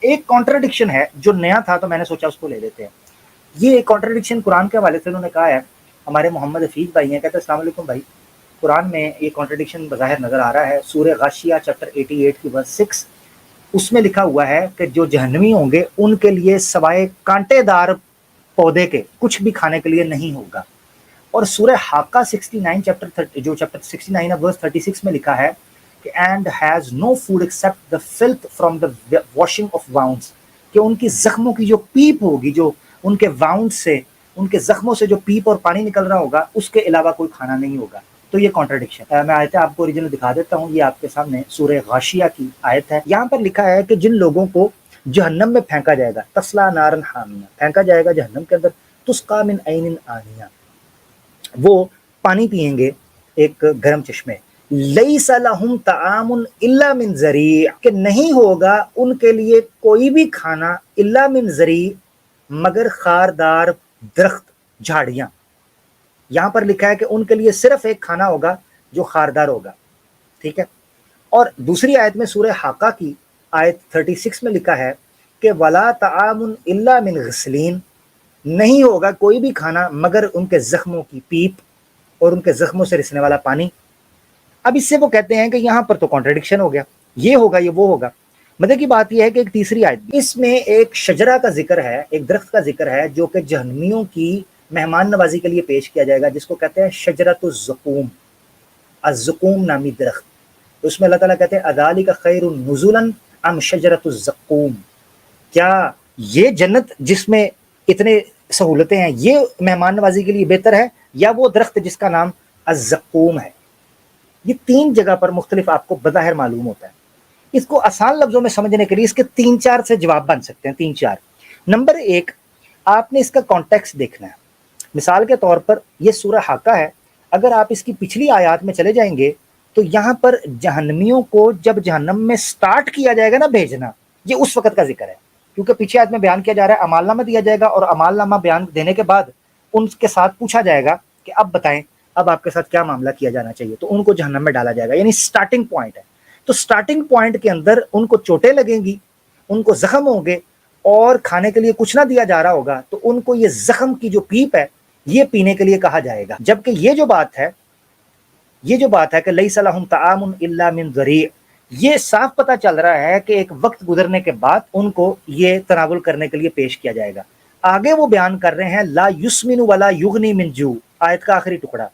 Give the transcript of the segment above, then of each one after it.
ایک کانٹرڈکشن ہے جو نیا تھا تو میں نے سوچا اس کو لے لیتے ہیں. یہ ایک کانٹرڈکشن قرآن کے حوالے سے انہوں نے کہا ہے. ہمارے محمد حفیظ بھائی ہیں, کہتے ہیں السلام علیکم بھائی, قرآن میں یہ کانٹرڈکشن بظاہر نظر آ رہا ہے. سورہ غاشیہ چیپٹر 88 کی ورس 6, اس میں لکھا ہوا ہے کہ جو جہنمی ہوں گے ان کے لیے سوائے کانٹے دار پودے کے کچھ بھی کھانے کے لیے نہیں ہوگا. اور سورہ حاقہ 69 جو چیپٹر 69 ہے ورس 36 میں لکھا ہے کہ and has no food except the filth from the washing of wounds, کہ ان کی زخموں کی جو پیپ ہوگی, جو ان کے واؤنڈ سے, ان کے زخموں سے جو پیپ اور پانی نکل رہا ہوگا, اس کے علاوہ کوئی کھانا نہیں ہوگا. تو یہ کانٹرڈکشن ہے. میں آیت آپ کو اوریجنل دکھا دیتا ہوں. یہ آپ کے سامنے سورہ غاشیہ کی آیت ہے. یہاں پر لکھا ہے کہ جن لوگوں کو جہنم میں پھینکا جائے گا, تسلا نارن حامیہ, پھینکا جائے گا جہنم کے اندر, تسقا من عین آنیہ, وہ پانی پئیں گے ایک گرم چشمے. لیس لہم طعام الا من ضریع, کہ نہیں ہوگا ان کے لیے کوئی بھی کھانا الا من ضریع, مگر خاردار درخت, جھاڑیاں. یہاں پر لکھا ہے کہ ان کے لیے صرف ایک کھانا ہوگا جو خاردار ہوگا. ٹھیک ہے. اور دوسری آیت میں سورہ حاقہ کی آیت 36 میں لکھا ہے کہ ولا طعام الا من غسلین, نہیں ہوگا کوئی بھی کھانا مگر ان کے زخموں کی پیپ اور ان کے زخموں سے رسنے والا پانی. اب اس سے وہ کہتے ہیں کہ یہاں پر تو کانٹرڈکشن ہو گیا, یہ ہوگا یہ وہ ہوگا. مطلب کی بات یہ ہے کہ ایک تیسری آیت, اس میں ایک شجرہ کا ذکر ہے, ایک درخت کا ذکر ہے جو کہ جہنمیوں کی مہمان نوازی کے لیے پیش کیا جائے گا, جس کو کہتے ہیں شجرۃ الزقوم, الزقوم نامی درخت. اس میں اللہ تعالیٰ کہتے ہیں اذالک خیر نزلا ام شجرۃ الزقوم, کیا یہ جنت جس میں اتنے سہولتیں ہیں یہ مہمان نوازی کے لیے بہتر ہے, یا وہ درخت جس کا نام الزقوم ہے. یہ تین جگہ پر مختلف آپ کو بظاہر معلوم ہوتا ہے. اس کو آسان لفظوں میں سمجھنے کے لیے اس کے 3-4 سے جواب بن سکتے ہیں, 3-4. نمبر 1, آپ نے اس کا کانٹیکسٹ دیکھنا ہے. مثال کے طور پر یہ سورہ حاقہ ہے, اگر آپ اس کی پچھلی آیات میں چلے جائیں گے تو یہاں پر جہنمیوں کو جب جہنم میں سٹارٹ کیا جائے گا نا بھیجنا, یہ اس وقت کا ذکر ہے, کیونکہ پیچھے آیت میں بیان کیا جا رہا ہے عمال نامہ دیا جائے گا, اور عمال نامہ بیان دینے کے بعد ان کے ساتھ پوچھا جائے گا کہ اب بتائیں اب آپ کے ساتھ کیا معاملہ کیا جانا چاہیے, تو ان کو جہنم میں ڈالا جائے گا. یعنی سٹارٹنگ پوائنٹ ہے. تو سٹارٹنگ پوائنٹ کے اندر ان کو چوٹیں لگیں گی, ان کو زخم ہوں گے, اور کھانے کے لیے کچھ نہ دیا جا رہا ہوگا, تو ان کو یہ زخم کی جو پیپ ہے یہ پینے کے لیے کہا جائے گا. جبکہ یہ جو بات ہے کہ لیس لہم طعام الا من ضریع, یہ صاف پتہ چل رہا ہے کہ ایک وقت گزرنے کے بعد ان کو یہ تناول کرنے کے لیے پیش کیا جائے گا. آگے وہ بیان کر رہے ہیں لا یسمن ولا یغنی من جوع, آیت کا آخری ٹکڑا,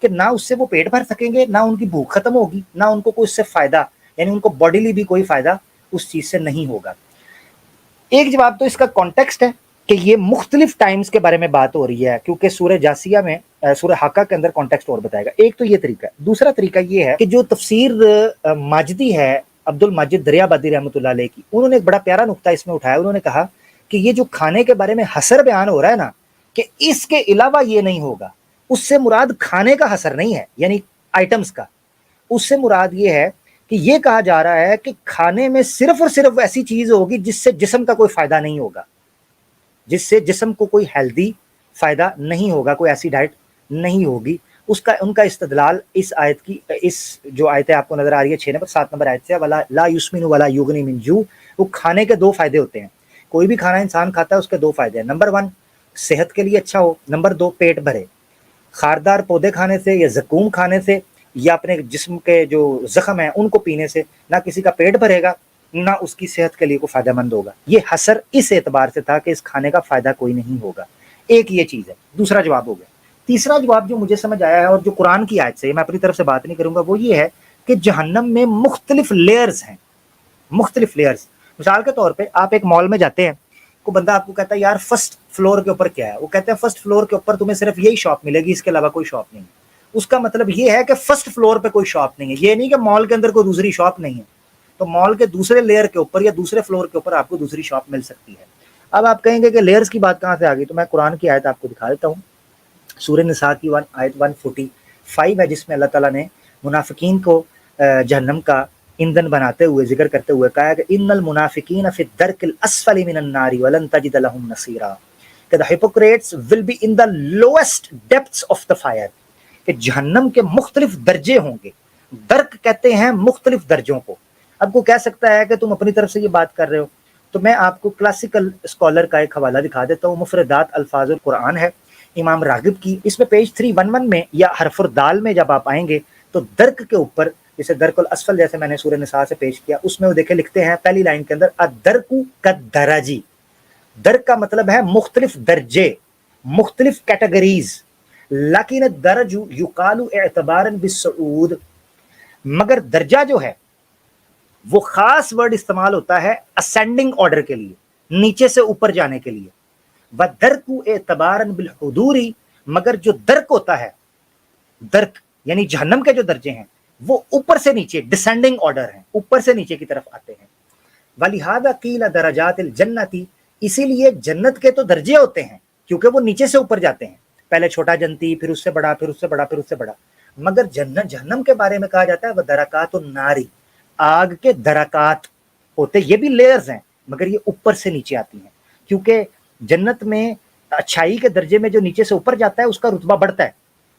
کہ نہ اس سے وہ پیٹ بھر سکیں گے, نہ ان کی بھوک ختم ہوگی, نہ ان کو کوئی اس سے فائدہ, یعنی ان کو باڈیلی بھی کوئی فائدہ اس چیز سے نہیں ہوگا. ایک جواب تو اس کا کانٹیکسٹ ہے کہ یہ مختلف ٹائمز کے بارے میں بات ہو رہی ہے, کیونکہ سورہ جاسیہ میں سورہ حاقہ کے اندر کانٹیکسٹ اور بتائے گا. ایک تو یہ طریقہ ہے. دوسرا طریقہ یہ ہے کہ جو تفسیر ماجدی ہے, عبد الماجد دریابادی رحمۃ اللہ علیہ کی, انہوں نے ایک بڑا پیارا نقطہ اس میں اٹھایا. انہوں نے کہا کہ یہ جو کھانے کے بارے میں حصر بیان ہو رہا ہے نا, کہ اس کے علاوہ یہ نہیں ہوگا, اس سے مراد کھانے کا حصر نہیں ہے یعنی آئٹمز کا. اس سے مراد یہ ہے کہ یہ کہا جا رہا ہے کہ کھانے میں صرف اور صرف ایسی چیز ہوگی جس سے جسم کا کوئی فائدہ نہیں ہوگا, جس سے جسم کو کوئی ہیلدی فائدہ نہیں ہوگا, کوئی ایسی ڈائٹ نہیں ہوگی. ان کا استدلال اس آیت کی, اس جو آیت آپ کو نظر آ رہی ہے 6 نمبر 7 نمبر آیت سے, ولا لا یسمن ولا یغنی من جوع, وہ کھانے کے 2 فائدے ہوتے ہیں. کوئی بھی کھانا انسان کھاتا ہے اس کے 2 فائدے ہیں. نمبر 1 صحت کے لیے اچھا ہو, نمبر 2 پیٹ بھرے. خاردار پودے کھانے سے یا زقوم کھانے سے یا اپنے جسم کے جو زخم ہیں ان کو پینے سے نہ کسی کا پیٹ بھرے گا, نہ اس کی صحت کے لیے کوئی فائدہ مند ہوگا. یہ حصر اس اعتبار سے تھا کہ اس کھانے کا فائدہ کوئی نہیں ہوگا. ایک یہ چیز ہے. دوسرا جواب ہو گیا. تیسرا جواب جو مجھے سمجھ آیا ہے اور جو قرآن کی آیت سے, میں اپنی طرف سے بات نہیں کروں گا, وہ یہ ہے کہ جہنم میں مختلف لیئرز ہیں, مختلف لیئرز. مثال کے طور پہ آپ ایک مال میں جاتے ہیں, کو بندہ آپ کو کہتا ہے یار فرسٹ فلور کے اوپر کیا ہے, وہ کہتے ہیں فرسٹ فلور کے اوپر تمہیں صرف یہی شاپ ملے گی, اس کے علاوہ کوئی شاپ نہیں. اس کا مطلب یہ ہے کہ فرسٹ فلور پہ کوئی شاپ نہیں ہے, یہ نہیں کہ مال کے اندر کوئی دوسری شاپ نہیں ہے. تو مال کے دوسرے لیئر کے اوپر یا دوسرے فلور کے اوپر آپ کو دوسری شاپ مل سکتی ہے. اب آپ کہیں گے کہ لیئرز کی بات کہاں سے آ گئی, تو میں قرآن کی آیت آپ کو دکھا دیتا ہوں. سورہ نساء کی آیت 145 ہے, جس میں اللہ تعالیٰ نے منافقین کو جہنم کا ایندھن بناتے ہوئے ذکر کرتے ہوئے کہا کہ ان المنافقین فی الدرک الاسفل من النار ولن تجد لهم نصیرا, کہ the hypocrites will be in the lowest depths of the fire, کہ جہنم کے مختلف درجے ہوں گے. درک کہتے ہیں مختلف درجوں کو. اب کو کہہ سکتا ہے کہ تم اپنی طرف سے یہ بات کر رہے ہو, تو میں آپ کو کلاسیکل اسکالر کا ایک حوالہ دکھا دیتا ہوں، مفردات الفاظ القرآن ہے امام راغب کی، اس میں پیج 311 میں یا حرف الدال میں جب آپ آئیں گے تو درک کے اوپر، جیسے درک الاسفل جیسے میں نے سورہ نساء سے پیش کیا، اس میں وہ دیکھیں لکھتے ہیں پہلی لائن کے اندر الدرک کالدرجی، درک کا مطلب ہے مختلف درجے، مختلف کیٹیگریز، لیکن الدرج یقال اعتبارا بالصعود، مگر درجہ جو ہے وہ خاص ورڈ استعمال ہوتا ہے اسینڈنگ آرڈر کے لیے، نیچے سے اوپر جانے کے لیے، وَدَرْكُ اعتباراً بالحضوری، مگر جو درک ہوتا ہے، درک یعنی جہنم کے جو درجے ہیں وہ اوپر سے نیچے ڈسینڈنگ آرڈر ہیں، اوپر سے نیچے کی طرف آتے ہیں۔ وَلِهَذَا قِيلَ دَرَجَاتِ الْجَنَّةِ، اسی لیے جنت کے تو درجے ہوتے ہیں کیونکہ وہ نیچے سے اوپر جاتے ہیں، پہلے چھوٹا جنتی، پھر اس سے بڑا، پھر اس سے بڑا، پھر اس سے بڑا، مگر جہنم کے بارے میں کہا جاتا ہے وَدَرَكَاتُ النَّارِ، آگ کے درکات ہوتے، یہ بھی لیئرز ہیں مگر یہ اوپر سے نیچے آتی ہیں، کیونکہ جنت میں اچھائی کے درجے میں جو نیچے سے اوپر جاتا ہے اس کا رتبہ بڑھتا ہے،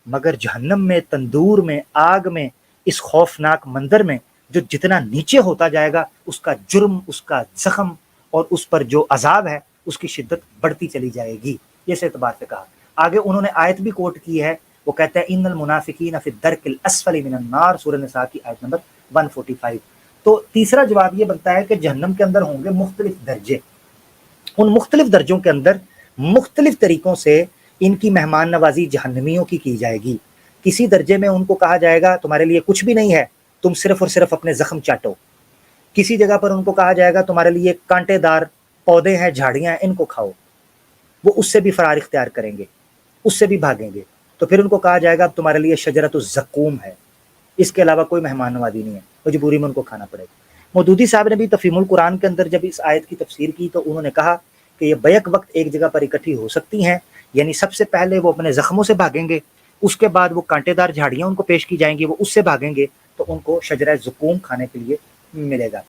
مگر جہنم میں، تندور میں، آگ میں، اس خوفناک منظر میں جو جتنا نیچے ہوتا جائے گا اس کا جرم، اس کا زخم اور اس پر جو عذاب ہے اس کی شدت بڑھتی چلی جائے گی، اس اعتبار سے کہا۔ آگے انہوں نے آیت بھی کوٹ کی ہے، وہ کہتے ہیں ان المنافقین فی الدرک الاسفل من النار، سورہ نساء کی آیت نمبر 145۔ تو تیسرا جواب یہ بنتا ہے کہ جہنم کے اندر ہوں گے مختلف درجے، ان مختلف درجوں کے اندر مختلف طریقوں سے ان کی مہمان نوازی جہنمیوں کی جائے گی۔ کسی درجے میں ان کو کہا جائے گا تمہارے لیے کچھ بھی نہیں ہے، تم صرف اور صرف اپنے زخم چاٹو، کسی جگہ پر ان کو کہا جائے گا تمہارے لیے کانٹے دار پودے ہیں، جھاڑیاں ہیں، ان کو کھاؤ، وہ اس سے بھی فرار اختیار کریں گے، اس سے بھی بھاگیں گے۔ تو پھر ان کو کہا جائے گا اب تمہارے لیے شجرۃ الزقوم ہے، اس کے علاوہ کوئی مہمان نوازی نہیں ہے، مجبوری میں ان کو کھانا پڑے گا۔ مودودی صاحب نے بھی تفہیم القرآن کے اندر جب اس آیت کی تفسیر کی تو انہوں نے کہا کہ یہ بیک وقت ایک جگہ پر اکٹھی ہو سکتی ہیں، یعنی سب سے پہلے وہ اپنے زخموں سے بھاگیں گے، اس کے بعد وہ کانٹے دار جھاڑیاں ان کو پیش کی جائیں گی، وہ اس سے بھاگیں گے تو ان کو شجرہ زقوم کھانے کے لیے ملے گا۔